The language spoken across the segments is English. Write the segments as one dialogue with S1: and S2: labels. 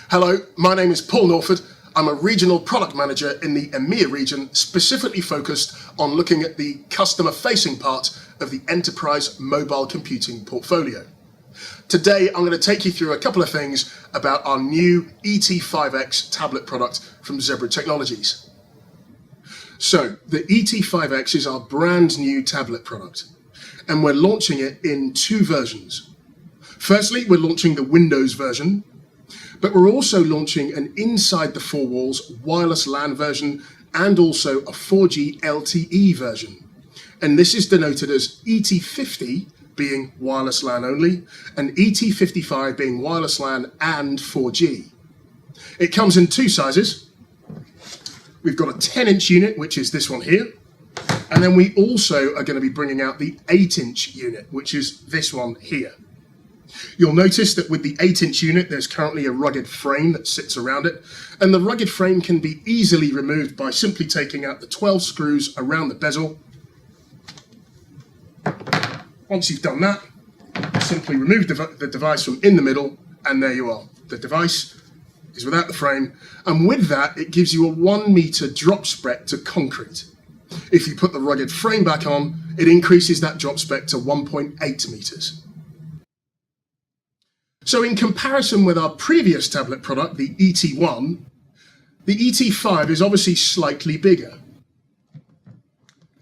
S1: Hello, my name is Paul Norford. I'm a regional product manager in the EMEA region, specifically focused on looking at the customer-facing part of the enterprise mobile computing portfolio. Today, I'm going to take you through a couple of things about our new ET5X tablet product from Zebra Technologies. So, the ET5X is our brand new tablet product, and we're launching it in two versions. Firstly, we're launching the Windows version, but we're also launching an inside the four walls wireless LAN version and also a 4G LTE version. And this is denoted as ET50 being wireless LAN only and ET55 being wireless LAN and 4G. It comes in two sizes. We've got a 10-inch unit, which is this one here. And then we also are going to be bringing out the 8-inch unit, which is this one here. You'll notice that with the 8-inch unit, there's currently a rugged frame that sits around it, and the rugged frame can be easily removed by simply taking out the 12 screws around the bezel. Once you've done that, simply remove the device from in the middle, and there you are. The device is without the frame, and with that, it gives you a 1 meter drop spec to concrete. If you put the rugged frame back on, it increases that drop spec to 1.8 meters. So in comparison with our previous tablet product, the ET1, the ET5 is obviously slightly bigger.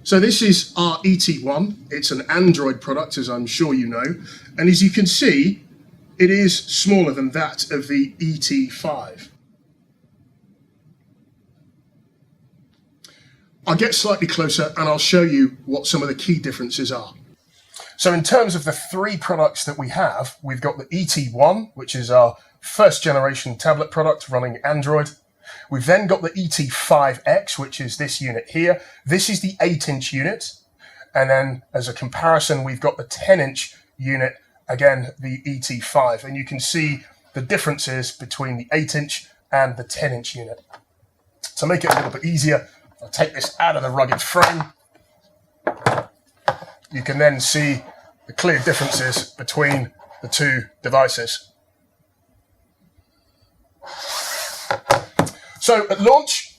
S1: So this is our ET1. It's an Android product, as I'm sure you know. And as you can see, it is smaller than that of the ET5. I'll get slightly closer and I'll show you what some of the key differences are. So in terms of the three products that we have, we've got the ET1, which is our first generation tablet product running Android. We've then got the ET5X, which is this unit here. This is the 8-inch unit. And then as a comparison, we've got the 10-inch unit, again, the ET5. And you can see the differences between the 8-inch and the 10-inch unit. To make it a little bit easier, I'll take this out of the rugged frame. You can then see the clear differences between the two devices. So at launch,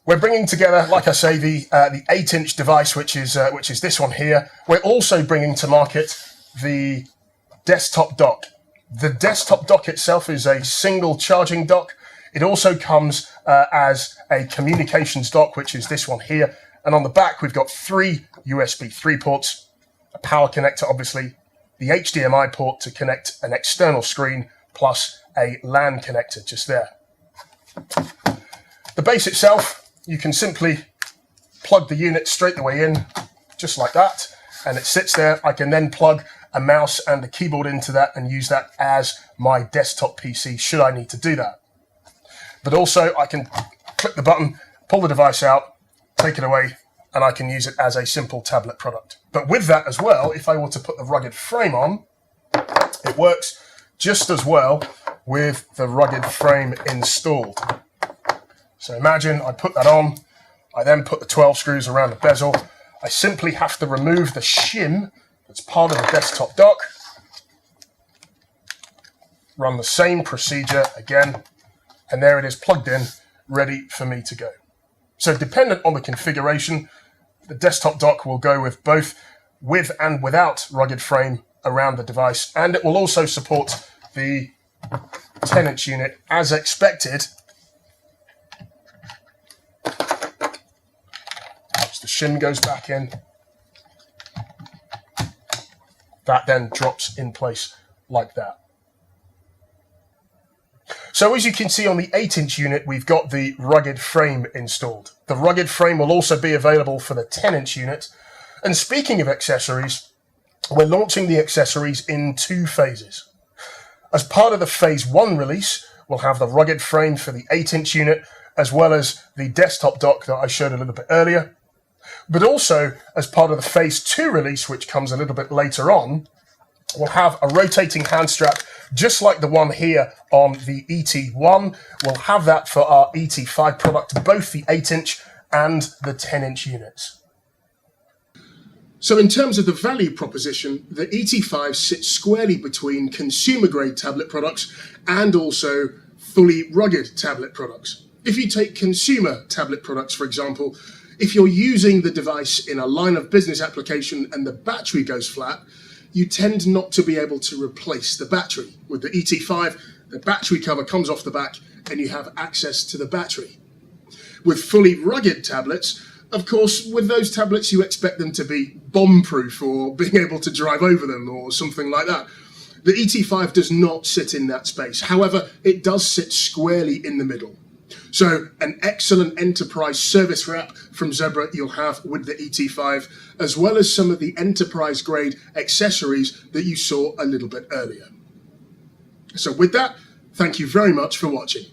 S1: we're bringing together, like I say, the 8-inch device, which is this one here. We're also bringing to market the desktop dock. The desktop dock itself is a single charging dock. It also comes as a communications dock, which is this one here. And on the back, we've got 3 USB 3 ports, a power connector, obviously, the HDMI port to connect an external screen, plus a LAN connector just there. The base itself, you can simply plug the unit straight the way in, just like that, and it sits there. I can then plug a mouse and a keyboard into that and use that as my desktop PC, should I need to do that. But also, I can click the button, pull the device out, take it away, and I can use it as a simple tablet product. But with that as well, if I were to put the rugged frame on, it works just as well with the rugged frame installed. So imagine I put that on, I then put the 12 screws around the bezel. I simply have to remove the shim that's part of the desktop dock, run the same procedure again, and there it is plugged in, ready for me to go. So dependent on the configuration, the desktop dock will go with both with and without rugged frame around the device, and it will also support the 10-inch unit as expected. As the shim goes back in, that then drops in place like that. So as you can see on the 8-inch unit, we've got the rugged frame installed. The rugged frame will also be available for the 10-inch unit. And speaking of accessories, we're launching the accessories in 2 phases. As part of the phase 1 release, we'll have the rugged frame for the 8-inch unit, as well as the desktop dock that I showed a little bit earlier. But also, as part of the phase 2 release, which comes a little bit later on, we'll have a rotating hand strap, just like the one here on the ET1. We'll have that for our ET5 product, both the 8-inch and the 10-inch units. So in terms of the value proposition, the ET5 sits squarely between consumer-grade tablet products and also fully rugged tablet products. If you take consumer tablet products, for example, if you're using the device in a line of business application and the battery goes flat, you tend not to be able to replace the battery. With the ET5, the battery cover comes off the back and you have access to the battery. With fully rugged tablets, of course, with those tablets, you expect them to be bomb-proof or being able to drive over them or something like that. The ET5 does not sit in that space. However, it does sit squarely in the middle. So an excellent enterprise service wrap from Zebra you'll have with the ET5, as well as some of the enterprise-grade accessories that you saw a little bit earlier. So with that, thank you very much for watching.